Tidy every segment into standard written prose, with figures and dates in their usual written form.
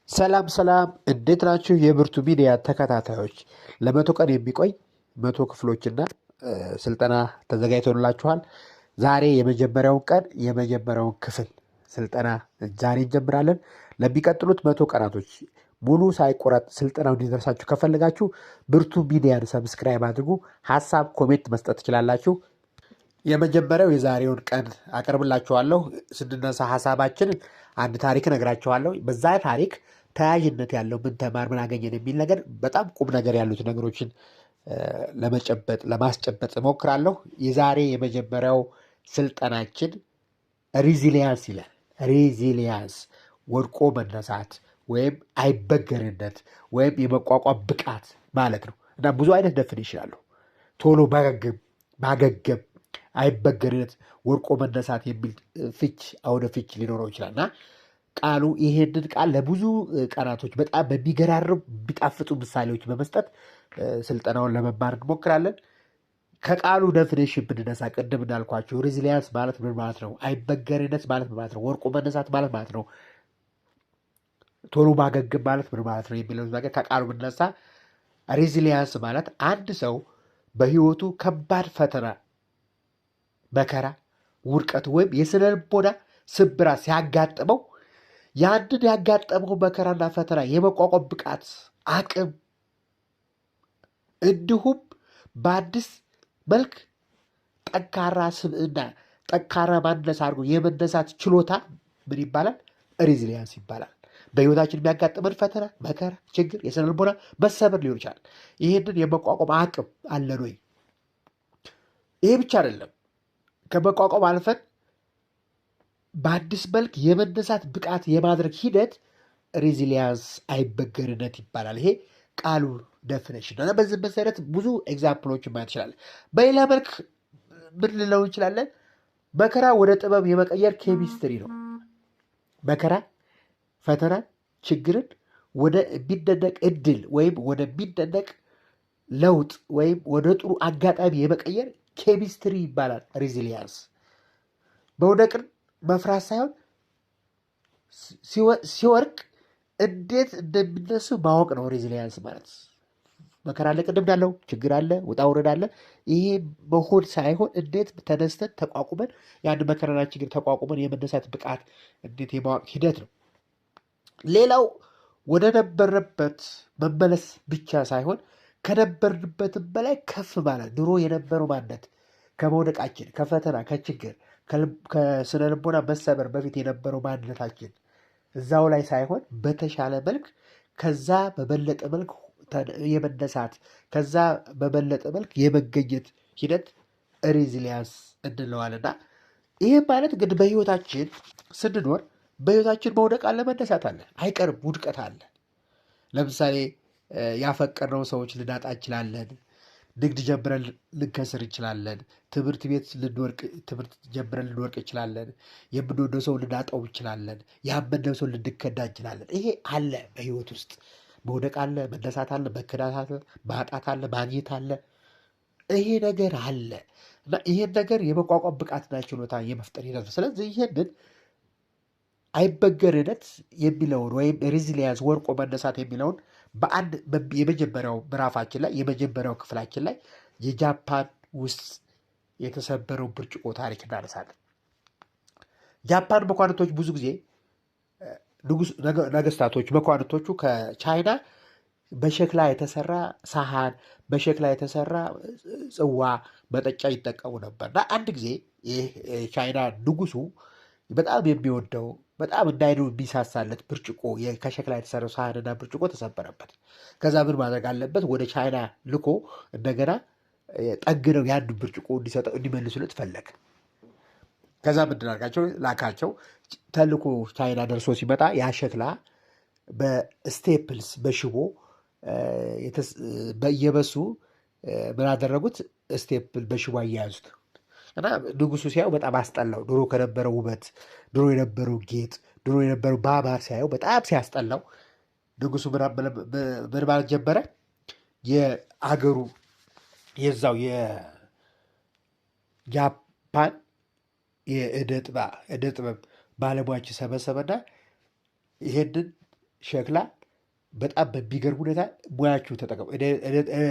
ሰላም ሰላም፣ እንዴት ናችሁ? የብርቱ ሚዲያ ተከታታዮች ለመቶ ቀን የሚቆይ 100 ክፍሎችና ስልጠና ተዘጋጅቶላችኋል። ዛሬ የመጀመሪያውን ቀን የመጀመሪያውን ክፍል ስልጠና ዛሬ እንጀምራለን። ለሚቀጥሉት 100 ቀናቶች ሙሉ ሳይቆረጥ ስልጠናው እንዲደርሳችሁ ከፈለጋችሁ ብርቱ ሚዲያን ሰብስክራይብ አድርጉ። ሀሳብ ኮሜንት መስጠት ትችላላችሁ። የመጀመሪያው የዛሬውን ቀን አቀርብላችኋለሁ። ስንነሳ ሀሳባችንን አንድ ታሪክ እነግራችኋለሁ። በዛ ታሪክ ተያያዥነት ያለው ምን ተማር ምን አገኘን የሚል ነገር በጣም ቁም ነገር ያሉት ነገሮችን ለማስጨበጥ እሞክራለሁ። የዛሬ የመጀመሪያው ስልጠናችን ሪዚሊያንስ ይላል። ሪዚሊያንስ ወድቆ መነሳት ወይም አይበገርነት ወይም የመቋቋም ብቃት ማለት ነው እና ብዙ አይነት ደፊኒሽን አለው። ቶሎ ማገገም፣ አይበገርነት፣ ወድቆ መነሳት የሚል ፍች አውደ ፍች ሊኖረው ይችላል እና ቃሉ ይሄንን ቃል ለብዙ ቀናቶች በጣም በሚገራርም ቢጣፍጡ ምሳሌዎች በመስጠት ስልጠናውን ለመማር እንሞክራለን። ከቃሉ ደፊኒሽን ብንነሳ ቅድም እንዳልኳቸው ሬዚሊያንስ ማለት ምን ማለት ነው? አይበገርነት ማለት ምን ማለት ነው? ወድቆ መነሳት ማለት ነው? ቶሎ ማገገም ማለት ምን ማለት ነው የሚለው ነገር ከቃሉ ብንነሳ ሬዚሊያንስ ማለት አንድ ሰው በህይወቱ ከባድ ፈተና፣ መከራ፣ ውድቀት ወይም የስነ ልቦና ስብራት ሲያጋጥመው ያንን ያጋጠመው መከራና ፈተና የመቋቋም ብቃት፣ አቅም እንዲሁም በአዲስ መልክ ጠንካራ ስብዕና፣ ጠንካራ ማንነት አድርጎ የመነሳት ችሎታ ምን ይባላል? ሬዚሊያንስ ይባላል። በህይወታችን የሚያጋጥመን ፈተና፣ መከራ፣ ችግር፣ የስነ ልቦና መሰበር ሊሆን ይችላል። ይህንን የመቋቋም አቅም አለን ወይ? ይሄ ብቻ አይደለም። ከመቋቋም አልፈን በአዲስ መልክ የመነሳት ብቃት የማድረግ ሂደት ሬዚሊያንስ አይበገርነት ይባላል። ይሄ ቃሉ ደፊኒሽን እና በዚህ መሰረት ብዙ ኤግዛምፕሎችን ማየት ይችላለን። በሌላ መልክ ምን ልለው እንችላለን? መከራ ወደ ጥበብ የመቀየር ኬሚስትሪ ነው። መከራ፣ ፈተና፣ ችግርን ወደ የሚደነቅ እድል ወይም ወደ የሚደነቅ ለውጥ ወይም ወደ ጥሩ አጋጣሚ የመቀየር ኬሚስትሪ ይባላል ሬዚሊያንስ። መውደቅን መፍራት ሳይሆን ሲወርቅ እንዴት እንደሚነሱ ማወቅ ነው ሬዚሊያንስ ማለት። መከራ አለ፣ ቅድም እንዳለው ችግር አለ፣ ውጣ ውረድ አለ። ይሄ መሆን ሳይሆን እንዴት ተነስተን ተቋቁመን ያን መከራና ችግር ተቋቁመን የመነሳት ብቃት እንዴት የማወቅ ሂደት ነው። ሌላው ወደ ነበረበት መመለስ ብቻ ሳይሆን ከነበርንበትም በላይ ከፍ ማለት፣ ድሮ የነበረው ማንነት ከመውደቃችን፣ ከፈተና፣ ከችግር፣ ከስነ ልቦና መሰበር በፊት የነበረው ማንነታችን እዛው ላይ ሳይሆን በተሻለ መልክ ከዛ በበለጠ መልክ የመነሳት ከዛ በበለጠ መልክ የመገኘት ሂደት ሬዚሊያንስ እንለዋልና ይህ ማለት ግን በህይወታችን ስንኖር በህይወታችን መውደቅ አለ፣ መነሳት አለ፣ አይቀርም፣ ውድቀት አለ። ለምሳሌ ያፈቀርነው ሰዎች ልናጣ እንችላለን። ንግድ ጀምረን ልንከስር እንችላለን። ትምህርት ቤት ትምህርት ጀምረን ልንወርቅ እንችላለን። የምንወደው ሰው ልናጣው እንችላለን። ያመነው ሰው ልንከዳ እንችላለን። ይሄ አለ በህይወት ውስጥ መውደቅ አለ፣ መነሳት አለ፣ መከዳት አለ፣ ማጣት አለ፣ ማግኘት አለ። ይሄ ነገር አለ እና ይሄን ነገር የመቋቋም ብቃትና ችሎታ የመፍጠር ሂደት ነው። ስለዚህ ይሄንን አይበገርነት የሚለውን ወይም ሬዚሊያንስ ወድቆ መነሳት የሚለውን በአንድ የመጀመሪያው ምዕራፋችን ላይ የመጀመሪያው ክፍላችን ላይ የጃፓን ውስጥ የተሰበረው ብርጭቆ ታሪክ እናነሳለን። ጃፓን መኳንንቶች ብዙ ጊዜ ነገስታቶች መኳንንቶቹ ከቻይና በሸክላ የተሰራ ሳህን፣ በሸክላ የተሰራ ጽዋ፣ መጠጫ ይጠቀሙ ነበር እና አንድ ጊዜ ይህ ቻይና ንጉሱ በጣም የሚወደው በጣም እንዳይኑ የሚሳሳለት ብርጭቆ ከሸክላ የተሰራው ሳህንና ብርጭቆ ተሰበረበት። ከዛ ምን ማድረግ አለበት? ወደ ቻይና ልኮ እንደገና ጠግነው ያን ብርጭቆ እንዲመልሱለት ፈለገ። ከዛ ምንድን አድርጋቸው ላካቸው። ተልኮ ቻይና ደርሶ ሲመጣ ያ ሸክላ በስቴፕልስ በሽቦ በየበሱ ምን አደረጉት? ስቴፕል በሽቦ አያያዙት እና ንጉሱ ሲያየው በጣም አስጠላው። ድሮ ከነበረው ውበት፣ ድሮ የነበረው ጌጥ፣ ድሮ የነበረው ማማር ሲያየው በጣም ሲያስጠላው ንጉሱ ምን ማለት ጀመረ? የአገሩ የዛው የጃፓን የእደ ጥበብ ባለሙያዎች ሰበሰበና ይሄንን ሸክላ በጣም በሚገርም ሁኔታ ሙያችሁን ተጠቀሙ፣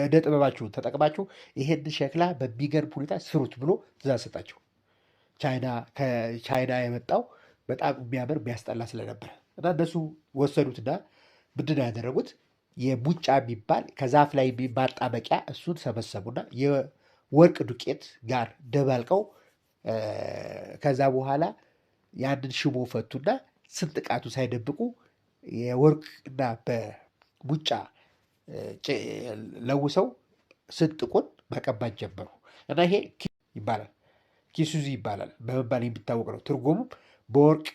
እደ ጥበባችሁን ተጠቅማችሁ ይሄን ሸክላ በሚገርም ሁኔታ ስሩት ብሎ ትእዛዝ ሰጣቸው። ከቻይና የመጣው በጣም የሚያምር የሚያስጠላ ስለነበረ እና እነሱ ወሰዱትና ምንድን ነው ያደረጉት? የሙጫ የሚባል ከዛፍ ላይ ማጣበቂያ እሱን ሰበሰቡና የወርቅ ዱቄት ጋር ደባልቀው ከዛ በኋላ ያንን ሽቦ ፈቱና ስንጥቃቱ ሳይደብቁ የወርቅና በሙጫ ለውሰው ስንጥቁን መቀባት ጀመሩ እና ይሄ ይባላል ኪሱዚ ይባላል በመባል የሚታወቅ ነው። ትርጉሙም በወርቅ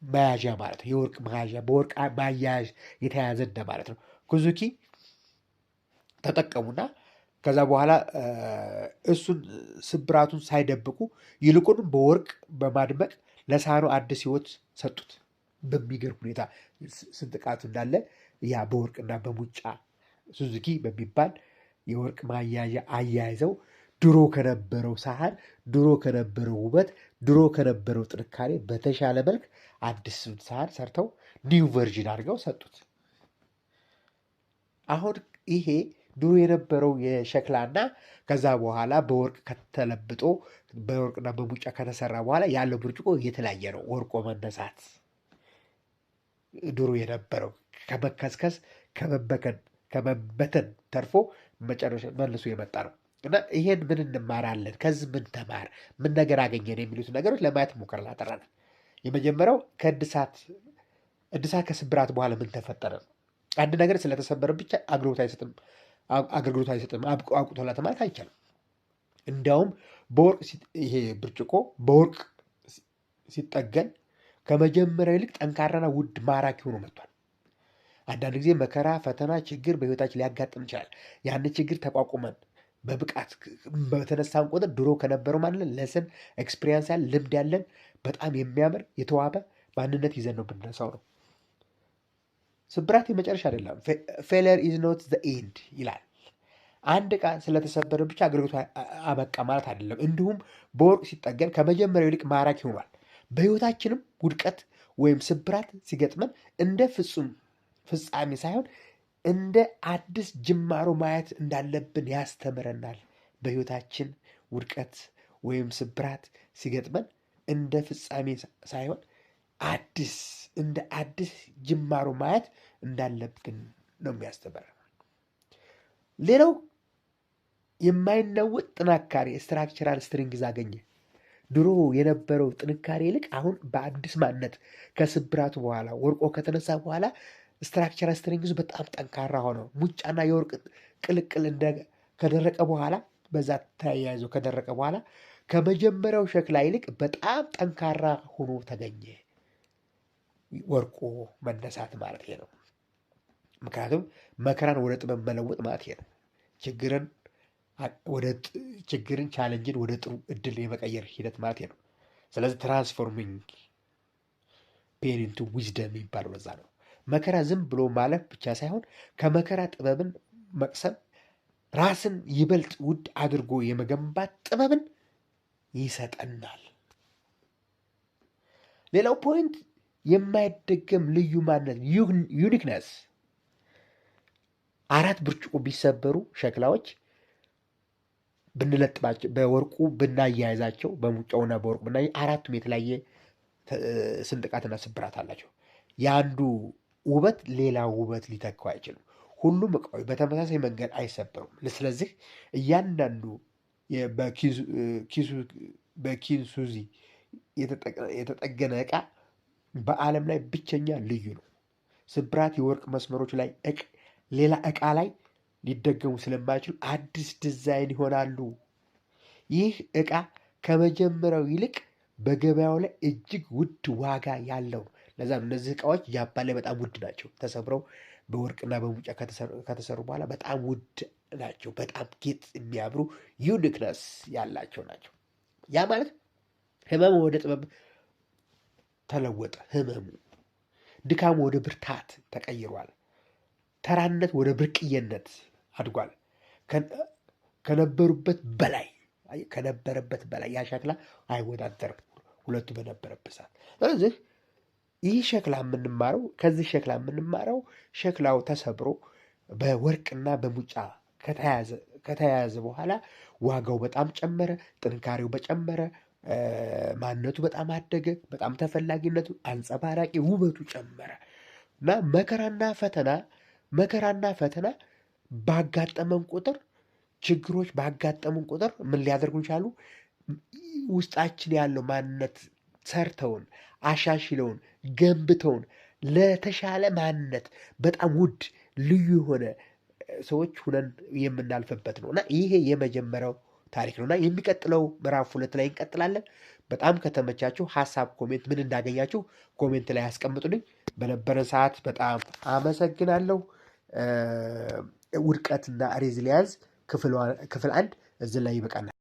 መያዣ ማለት ነው። የወርቅ መያዣ በወርቅ ማያያዥ የተያዘ እንደማለት ነው። ኩዙኪ ተጠቀሙና ከዛ በኋላ እሱን ስብራቱን ሳይደብቁ ይልቁንም በወርቅ በማድመቅ ለሳህኑ አዲስ ሕይወት ሰጡት። በሚገርም ሁኔታ ስንጥቃቱ እንዳለ ያ በወርቅና በሙጫ ሱዙኪ በሚባል የወርቅ ማያያዣ አያይዘው ድሮ ከነበረው ሳህን፣ ድሮ ከነበረው ውበት፣ ድሮ ከነበረው ጥንካሬ በተሻለ መልክ አዲስ ሳህን ሰርተው ኒው ቨርዥን አድርገው ሰጡት። አሁን ይሄ ድሮ የነበረው የሸክላና ከዛ በኋላ በወርቅ ከተለብጦ በወርቅና በሙጫ ከተሰራ በኋላ ያለው ብርጭቆ የተለያየ ነው። ወርቆ መነሳት ድሮ የነበረው ከመከስከስ ከመበተን ተርፎ መጨረሻ መልሶ የመጣ ነው እና ይሄን ምን እንማራለን? ከዚህ ምን ተማር፣ ምን ነገር አገኘን? የሚሉት ነገሮች ለማየት ሞከር ላጠራለን። የመጀመሪያው እድሳት ከስብራት በኋላ ምን ተፈጠረ ነው። አንድ ነገር ስለተሰበረ ብቻ አገልግሎት አይሰጥም አቁቶላት ማለት አይቻልም። እንዲያውም ይሄ ብርጭቆ በወርቅ ሲጠገን ከመጀመሪያው ይልቅ ጠንካራና ውድ ማራኪ ሆኖ መጥቷል። አንዳንድ ጊዜ መከራ፣ ፈተና፣ ችግር በህይወታችን ሊያጋጥም ይችላል። ያን ችግር ተቋቁመን በብቃት በተነሳን ቁጥር ድሮ ከነበረው ማለት ለስን ኤክስፒሪየንስ ያለን ልምድ ያለን በጣም የሚያምር የተዋበ ማንነት ይዘን ነው ብንነሳው ነው። ስብራት የመጨረሻ አይደለም። ፌለር ኢዝ ኖት ዘ ኤንድ ይላል። አንድ ዕቃ ስለተሰበረ ብቻ አገልግሎት አበቃ ማለት አይደለም። እንዲሁም በወርቅ ሲጠገን ከመጀመሪያው ይልቅ ማራኪ ሆኗል። በህይወታችንም ውድቀት ወይም ስብራት ሲገጥመን እንደ ፍጹም ፍጻሜ ሳይሆን እንደ አዲስ ጅማሮ ማየት እንዳለብን ያስተምረናል። በህይወታችን ውድቀት ወይም ስብራት ሲገጥመን እንደ ፍጻሜ ሳይሆን እንደ አዲስ ጅማሮ ማየት እንዳለብን ነው የሚያስተምረን። ሌላው የማይናወጥ ጥንካሬ ስትራክቸራል ስትሪንግዝ አገኘ። ድሮ የነበረው ጥንካሬ ይልቅ አሁን በአዲስ ማንነት ከስብራቱ በኋላ ወርቆ ከተነሳ በኋላ ስትራክቸራል ስትሪንግዙ በጣም ጠንካራ ሆነው ሙጫና የወርቅ ቅልቅል ከደረቀ በኋላ በዛ ተያይዞ ከደረቀ በኋላ ከመጀመሪያው ሸክላ ይልቅ በጣም ጠንካራ ሆኖ ተገኘ። ወርቆ መነሳት ማለት ነው። ምክንያቱም መከራን ወደ ጥበብ መለወጥ ማለት ነው። ችግርን ቻለንጅን ወደ ጥሩ እድል የመቀየር ሂደት ማለት ነው። ስለዚህ ትራንስፎርሚንግ ፔን ኢንቱ ዊዝደም የሚባለው ለዛ ነው። መከራ ዝም ብሎ ማለፍ ብቻ ሳይሆን ከመከራ ጥበብን መቅሰም ራስን ይበልጥ ውድ አድርጎ የመገንባት ጥበብን ይሰጠናል። ሌላው ፖይንት የማይደገም ልዩ ማንነት ዩኒክነስ። 4 ብርጭቆ ቢሰበሩ ሸክላዎች ብንለጥባቸው በወርቁ ብናያይዛቸው በሙጫውና በወርቁ ብናያይ አራቱም የተለያየ ስንጥቃትና ስብራት አላቸው። የአንዱ ውበት ሌላ ውበት ሊተካው አይችልም። ሁሉም እቃዎች በተመሳሳይ መንገድ አይሰበሩም። ስለዚህ እያንዳንዱ በኪንሱዚ የተጠገነ እቃ በዓለም ላይ ብቸኛ ልዩ ነው። ስብራት የወርቅ መስመሮች ላይ ሌላ እቃ ላይ ሊደገሙ ስለማይችሉ አዲስ ዲዛይን ይሆናሉ። ይህ እቃ ከመጀመሪያው ይልቅ በገበያው ላይ እጅግ ውድ ዋጋ ያለው ነው። ለዛ ነው እነዚህ እቃዎች ጃፓን ላይ በጣም ውድ ናቸው። ተሰብረው በወርቅና በሙጫ ከተሰሩ በኋላ በጣም ውድ ናቸው። በጣም ጌጥ የሚያምሩ ዩኒክነስ ያላቸው ናቸው። ያ ማለት ህመሙ ወደ ጥበብ ተለወጠ። ህመሙ ድካሙ ወደ ብርታት ተቀይሯል። ተራነት ወደ ብርቅዬነት አድጓል። ከነበረበት በላይ ያ ሸክላ አይወዳደርም ሁለቱ በነበረበት ሰዓት። ስለዚህ ይህ ሸክላ የምንማረው ከዚህ ሸክላ የምንማረው ሸክላው ተሰብሮ በወርቅና በሙጫ ከተያያዘ በኋላ ዋጋው በጣም ጨመረ፣ ጥንካሬው በጨመረ፣ ማንነቱ በጣም አደገ፣ በጣም ተፈላጊነቱ አንጸባራቂ ውበቱ ጨመረ እና መከራና ፈተና ባጋጠመን ቁጥር ችግሮች ባጋጠሙን ቁጥር ምን ሊያደርጉን ቻሉ? ውስጣችን ያለው ማንነት ሰርተውን አሻሽለውን ገንብተውን ለተሻለ ማንነት በጣም ውድ ልዩ የሆነ ሰዎች ሁነን የምናልፍበት ነው እና ይሄ የመጀመሪያው ታሪክ ነው እና የሚቀጥለው ምዕራፍ 2 ላይ እንቀጥላለን። በጣም ከተመቻችሁ ሀሳብ ኮሜንት ምን እንዳገኛችሁ ኮሜንት ላይ ያስቀምጡልኝ። በነበረን ሰዓት በጣም አመሰግናለሁ። ውድቀትና ሬዚሊያንስ ክፍል 1 እዚህ ላይ ይበቃናል።